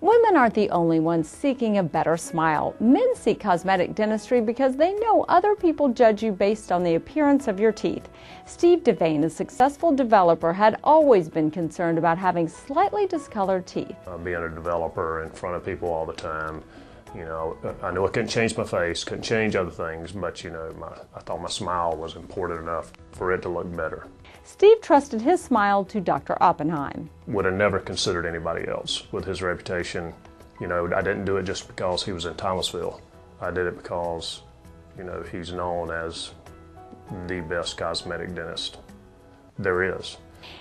Women aren't the only ones seeking a better smile. Men seek cosmetic dentistry because they know other people judge you based on the appearance of your teeth. Steve Devane, a successful developer, had always been concerned about having slightly discolored teeth. Being a developer in front of people all the time, you know, I knew I couldn't change my face, couldn't change other things, but you know, I thought my smile was important enough for it to look better. Steve trusted his smile to Dr. Oppenheim. Would have never considered anybody else with his reputation. You know, I didn't do it just because he was in Thomasville. I did it because, you know, he's known as the best cosmetic dentist there is.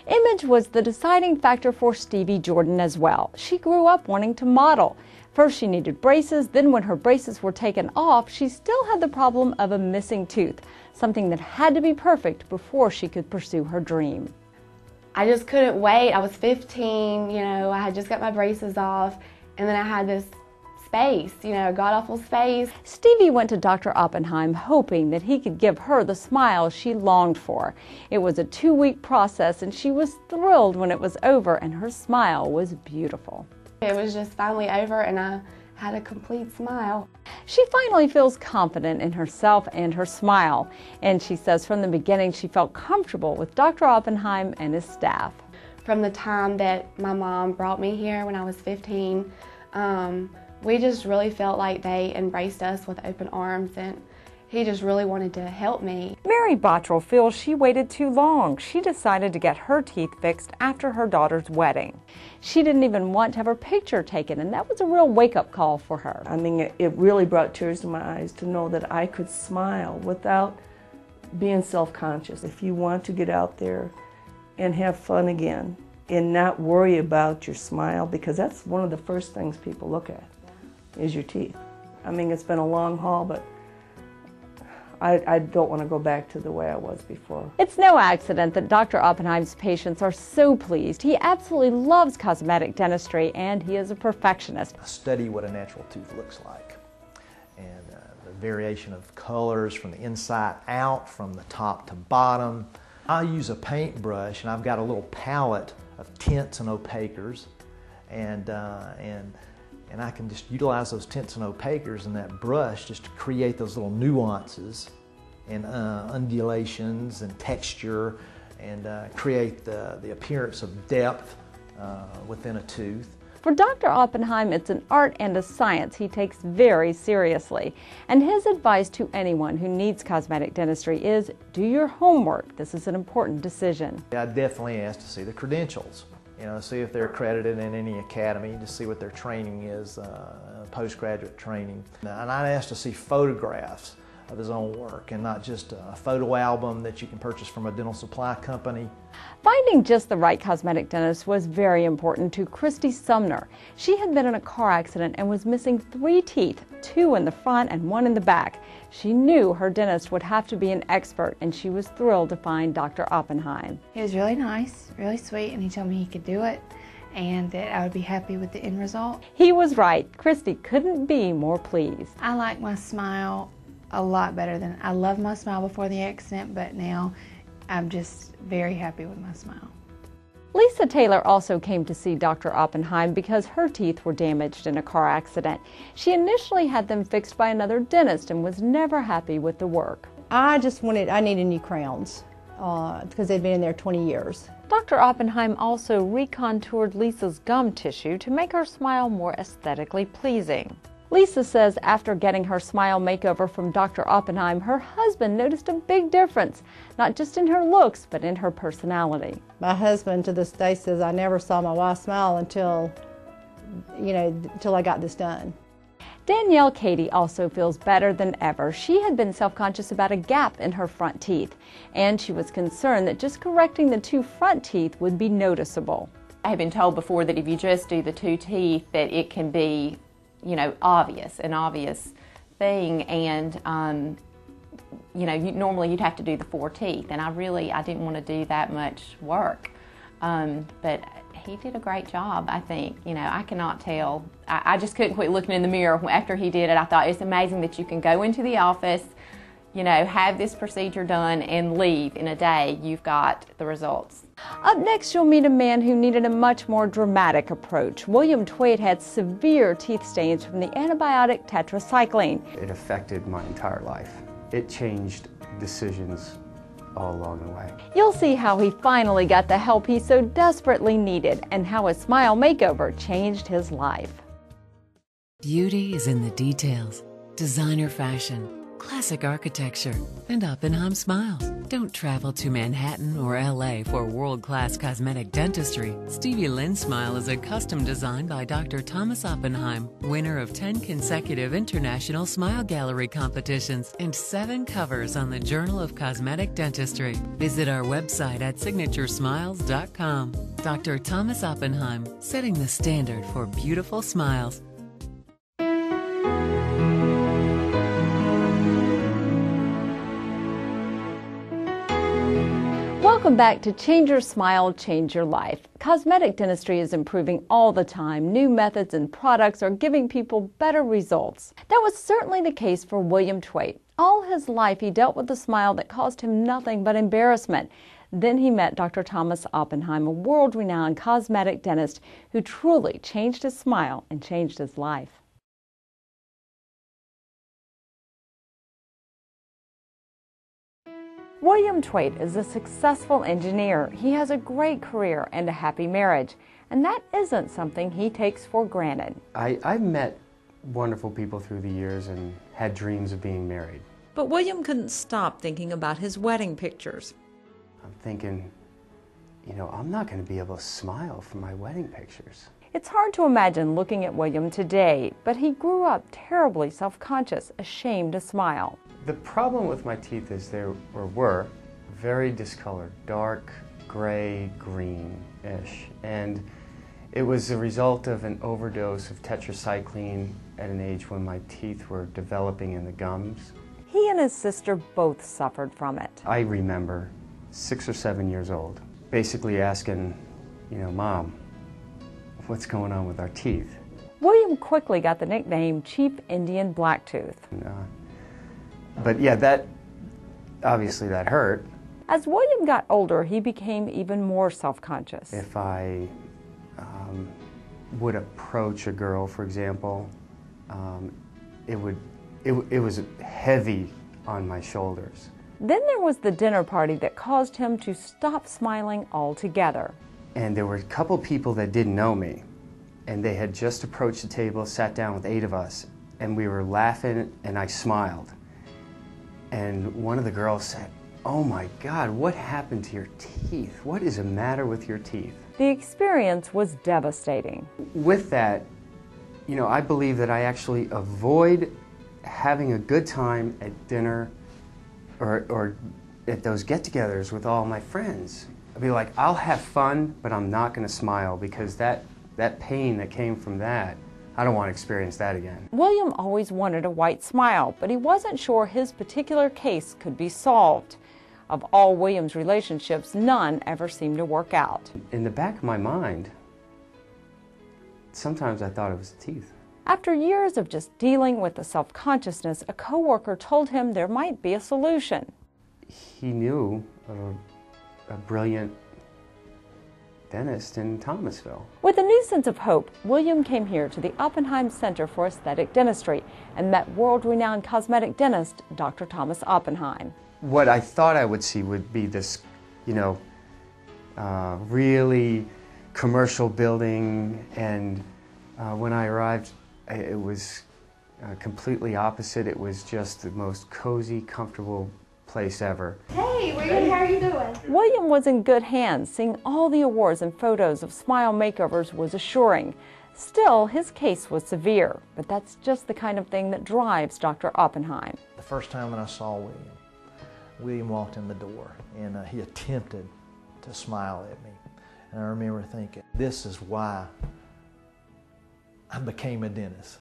Image was the deciding factor for Stevie Jordan as well. She grew up wanting to model. First she needed braces, then when her braces were taken off, she still had the problem of a missing tooth, something that had to be perfect before she could pursue her dream. I just couldn't wait. I was 15, you know, I had just got my braces off, and then I had this space, you know, god-awful space. Stevie went to Dr. Oppenheim hoping that he could give her the smile she longed for. It was a 2-week process and she was thrilled when it was over and her smile was beautiful. It was just finally over and I had a complete smile. She finally feels confident in herself and her smile, and she says from the beginning she felt comfortable with Dr. Oppenheim and his staff. From the time that my mom brought me here when I was 15, we just really felt like they embraced us with open arms, and he just really wanted to help me. Mary Bottrell feels she waited too long. She decided to get her teeth fixed after her daughter's wedding. She didn't even want to have her picture taken, and that was a real wake-up call for her. I mean, it really brought tears to my eyes to know that I could smile without being self-conscious. If you want to get out there and have fun again and not worry about your smile, because that's one of the first things people look at, is your teeth. I mean, it's been a long haul, but I don't want to go back to the way I was before. It's no accident that Dr. Oppenheim's patients are so pleased. He absolutely loves cosmetic dentistry, and he is a perfectionist. I study what a natural tooth looks like, and the variation of colors from the inside out, from the top to bottom. I use a paintbrush, and I've got a little palette of tints and opaquers, and I can just utilize those tints and opaquers and that brush just to create those little nuances and undulations and texture, and create the appearance of depth within a tooth. For Dr. Oppenheim, it's an art and a science he takes very seriously. And his advice to anyone who needs cosmetic dentistry is, do your homework. This is an important decision. I definitely ask to see the credentials. You know, see if they're accredited in any academy, to see what their training is, postgraduate training. And I'd ask to see photographs of his own work, and not just a photo album that you can purchase from a dental supply company. Finding just the right cosmetic dentist was very important to Christy Sumner. She had been in a car accident and was missing 3 teeth, 2 in the front and 1 in the back. She knew her dentist would have to be an expert, and she was thrilled to find Dr. Oppenheim. He was really nice, really sweet, and he told me he could do it and that I would be happy with the end result. He was right. Christy couldn't be more pleased. I like my smile a lot better than I loved my smile before the accident, but now I'm just very happy with my smile. Lisa Taylor also came to see Dr. Oppenheim because her teeth were damaged in a car accident. She initially had them fixed by another dentist and was never happy with the work. I needed new crowns because they'd been in there 20 years. Dr. Oppenheim also recontoured Lisa's gum tissue to make her smile more aesthetically pleasing. Lisa says after getting her smile makeover from Dr. Oppenheim, her husband noticed a big difference, not just in her looks, but in her personality. My husband to this day says I never saw my wife smile until I got this done. Danielle Cady also feels better than ever. She had been self-conscious about a gap in her front teeth, and she was concerned that just correcting the 2 front teeth would be noticeable. I have been told before that if you just do the 2 teeth, that it can be, you know, an obvious thing, and normally you'd have to do the 4 teeth, and I didn't want to do that much work, but he did a great job, I think. You know, I cannot tell. I just couldn't quit looking in the mirror after he did it. I thought it's amazing that you can go into the office, You know, have this procedure done and leave in a day, you've got the results. Up next, you'll meet a man who needed a much more dramatic approach. William Twait had severe teeth stains from the antibiotic tetracycline. It affected my entire life. It changed decisions all along the way. You'll see how he finally got the help he so desperately needed and how a smile makeover changed his life. Beauty is in the details. Designer fashion, classic architecture, and Oppenheim smiles. Don't travel to Manhattan or LA for world-class cosmetic dentistry. Stevie Lynn's smile is a custom designed by Dr. Thomas Oppenheim, winner of 10 consecutive international smile gallery competitions and 7 covers on the Journal of Cosmetic Dentistry. Visit our website at signaturesmiles.com. Dr. Thomas Oppenheim, setting the standard for beautiful smiles. Welcome back to Change Your Smile, Change Your Life. Cosmetic dentistry is improving all the time. New methods and products are giving people better results. That was certainly the case for William Twait. All his life he dealt with a smile that caused him nothing but embarrassment. Then he met Dr. Thomas Oppenheim, a world-renowned cosmetic dentist who truly changed his smile and changed his life. William Twait is a successful engineer. He has a great career and a happy marriage, and that isn't something he takes for granted. I've met wonderful people through the years and had dreams of being married. But William couldn't stop thinking about his wedding pictures. I'm thinking, you know, I'm not going to be able to smile for my wedding pictures. It's hard to imagine looking at William today, but he grew up terribly self-conscious, ashamed to smile. The problem with my teeth is they were very discolored, dark, gray, greenish, and it was a result of an overdose of tetracycline at an age when my teeth were developing in the gums. He and his sister both suffered from it. I remember 6 or 7 years old, basically asking, you know, Mom, what's going on with our teeth? William quickly got the nickname Cheap Indian Blacktooth. But yeah, that obviously that hurt. As William got older, he became even more self-conscious. If I would approach a girl, for example, it was heavy on my shoulders. Then there was the dinner party that caused him to stop smiling altogether. And there were a couple people that didn't know me, and they had just approached the table, sat down with 8 of us, and we were laughing, and I smiled. And one of the girls said, "Oh my God, what happened to your teeth? What is the matter with your teeth?" The experience was devastating. With that, you know, I believe that I actually avoid having a good time at dinner or at those get-togethers with all my friends. I'd be like, I'll have fun, but I'm not going to smile because that pain that came from that, I don't want to experience that again. William always wanted a white smile, but he wasn't sure his particular case could be solved. Of all William's relationships, none ever seemed to work out. In the back of my mind, sometimes I thought it was the teeth. After years of just dealing with the self-consciousness, a coworker told him there might be a solution. He knew a brilliant dentist in Thomasville. With a new sense of hope, William came here to the Oppenheim Center for Aesthetic Dentistry and met world-renowned cosmetic dentist Dr. Thomas Oppenheim. What I thought I would see would be this, you know, really commercial building, and when I arrived, it was completely opposite. It was just the most cozy, comfortable place ever. Hey, William, how are you doing? William was in good hands. Seeing all the awards and photos of smile makeovers was assuring. Still, his case was severe, but that's just the kind of thing that drives Dr. Oppenheim. The first time that I saw William walked in the door, and he attempted to smile at me. And I remember thinking, this is why I became a dentist.